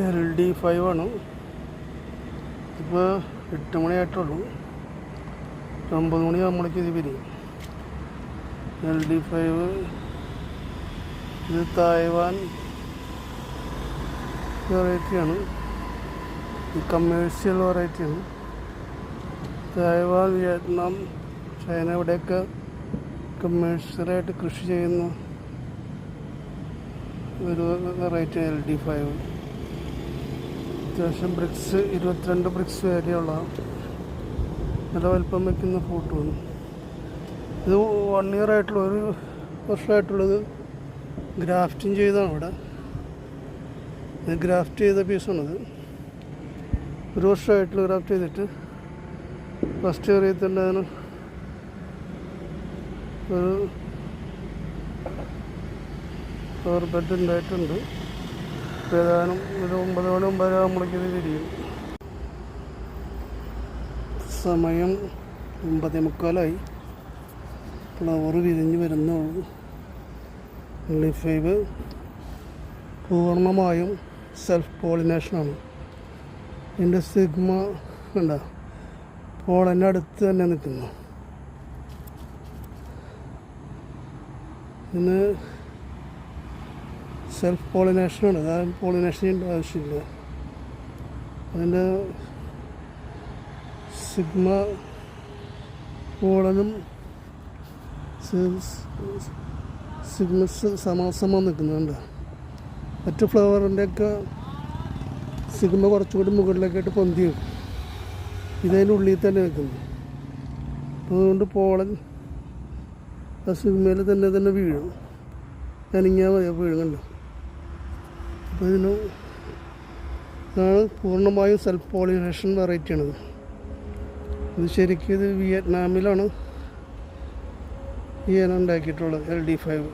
LD5 ആണ്. ഇപ്പോൾ 8 മണിയായിട്ടുള്ളൂ. 9 മണിയാകുമ്പോഴേക്ക് ഇത് വരും. LD5 ഇത് തായ്വാൻ വെറൈറ്റിയാണ്. ഇത് കമേഴ്ഷ്യൽ വെറൈറ്റിയാണ്. തായ്വാൻ, വിയറ്റ്നാം, ചൈന ഇവിടെയൊക്കെ കമേഴ്ഷ്യലായിട്ട് കൃഷി ചെയ്യുന്ന ഒരു വെറൈറ്റി LD5. അത്യാവശ്യം ബ്രിക്സ് 22 ബ്രിക്സ് വരെയുള്ള നല്ല വലിപ്പം വയ്ക്കുന്ന ഫ്രൂട്ടാണ്. ഇത് 1 ഇയർ ആയിട്ടുള്ള, ഒരു വർഷമായിട്ടുള്ളത് ഗ്രാഫ്റ്റിങ് ചെയ്താണ്. ഇവിടെ ഇത് ഗ്രാഫ്റ്റ് ചെയ്ത പീസാണിത്. 1 വർഷമായിട്ടുള്ള ഗ്രാഫ്റ്റ് ചെയ്തിട്ട് ഫസ്റ്റ് ഇയറിൽ തന്നെ അതിന് ഒരു ഫ്ലവർ ബെഡ് ഉണ്ടായിട്ടുണ്ട്. ഏതാനും ഒരു 9 മണി 9 ആകുമ്പോഴേക്ക് ഇത് വിരിയും. സമയം 9:45. ഫ്ലവർ വിരിഞ്ഞ് വരുന്നുള്ളൂ. LD5 പൂർണ്ണമായും സെൽഫ് പോളിനേഷനാണ്. ഇതിൻ്റെ സിഗ്മ കണ്ട പോളൻ്റെ അടുത്ത് തന്നെ നിൽക്കുന്നു. ഇതിന് സെൽഫ് പോളിനേഷനാണ്. അതായത് പോളിനേഷൻ ചെയ്യേണ്ട ആവശ്യമില്ല. അതിൻ്റെ സിഗ്മ പോളനും സിഗ്മസ് സമാസമം നിൽക്കുന്നുണ്ട്. മറ്റു ഫ്ലവറിൻ്റെയൊക്കെ സിഗ്മ കുറച്ചുകൂടി മുകളിലേക്കായിട്ട് പൊന്തി വെക്കും. ഇതതിൻ്റെ ഉള്ളിൽ തന്നെ നിൽക്കുന്നു. അതുകൊണ്ട് പോളൻ ആ സിഗ്മയിൽ തന്നെ വീഴും. നനഞ്ഞാൽ മതി, വീഴുന്നുണ്ട്. അപ്പോൾ ഇതാണ് പൂർണ്ണമായും സെൽഫ് പോളിനേഷൻ വെറൈറ്റിയാണിത്. ഇത് ശരിക്കും ഇത് വിയറ്റ്നാമിലാണ് ഈ ഇനം ഉണ്ടാക്കിയിട്ടുള്ളത്. LD5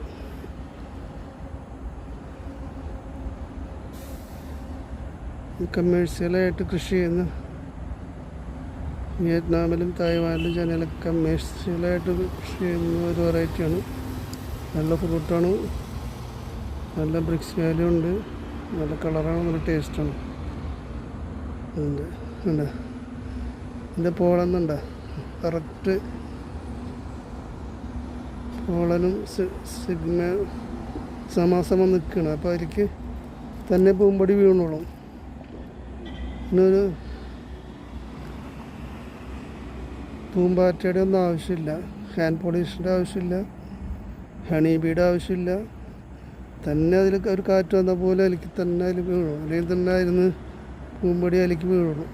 കമേഴ്ഷ്യലായിട്ട് കൃഷി ചെയ്യുന്ന, വിയറ്റ്നാമിലും തായ്വാനിലും ചൈനയിലും കമേഴ്ഷ്യലായിട്ട് കൃഷി ചെയ്യുന്ന ഒരു വെറൈറ്റിയാണ്. നല്ല ഫ്രൂട്ടാണ്, നല്ല ബ്രിക്സ് വാല്യൂ ഉണ്ട്, നല്ല കളറാണ്, നല്ല ടേസ്റ്റാണ്. ഇതിൻ്റെ പോളെന്നുണ്ട കറക്റ്റ് പോളനും സിഗ്മ സമാസമം നിൽക്കണം. അപ്പോൾ അതിലേക്ക് തന്നെ പൂമ്പൊടി വീണോളും. ഇതിനൊരു പൂമ്പാറ്റയുടെ ഒന്നും ആവശ്യമില്ല, ഹാൻഡ് പോളിഷിൻ്റെ ആവശ്യമില്ല, ഹണി ബീയുടെ ആവശ്യമില്ല. തന്നെ അതിൽ ഒരു കാറ്റ് വന്ന പോലെ അതിലേക്ക് തന്നെ അതിൽ വീഴും. അല്ലെങ്കിൽ തന്നെ അതിന് പൂമ്പൊടി അതിലേക്ക് വീഴുള്ളൂ.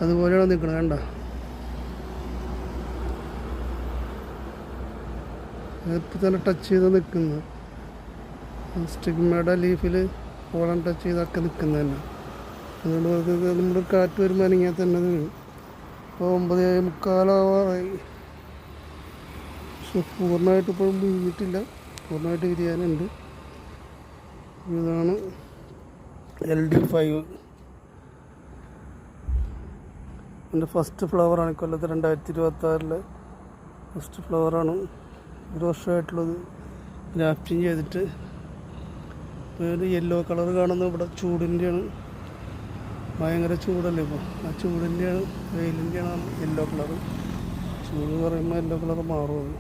അതുപോലെയാണ് നിൽക്കണം. വേണ്ട ഇപ്പം തന്നെ ടച്ച് ചെയ്ത് നിൽക്കുന്നത്. സ്റ്റിഗ്മയുടെ ലീഫിൽ പോളൻ ടച്ച് ചെയ്തൊക്കെ നിൽക്കുന്നത് തന്നെ. അതുകൊണ്ട് നമ്മുടെ കാറ്റ് വരുമ്പോൾ അനങ്ങിയാൽ തന്നെ അത് വീഴും. ഇപ്പോൾ 9:45 പക്ഷെ പൂർണ്ണമായിട്ട് ഇപ്പോഴും വീണിട്ടില്ല. പൂർണ്ണമായിട്ട് വിരിയാനുണ്ട്. ഇതാണ് LD5. എൻ്റെ ഫസ്റ്റ് ഫ്ലവറാണ്. കൊല്ലത്ത് 2026 ഫസ്റ്റ് ഫ്ലവറാണ്. 1 വർഷമായിട്ടുള്ളത് ഗ്രാഫ്റ്റിങ് ചെയ്തിട്ട്. ഒരു യെല്ലോ കളർ കാണുന്നത് ഇവിടെ ചൂടിൻ്റെയാണ്. ഭയങ്കര ചൂടല്ലേ ഇപ്പോൾ. ആ ചൂടിൻ്റെയാണ്, വെയിലിൻ്റെയാണ് യെല്ലോ കളർ. ചൂട് പറയുമ്പോൾ യെല്ലോ കളർ മാറും.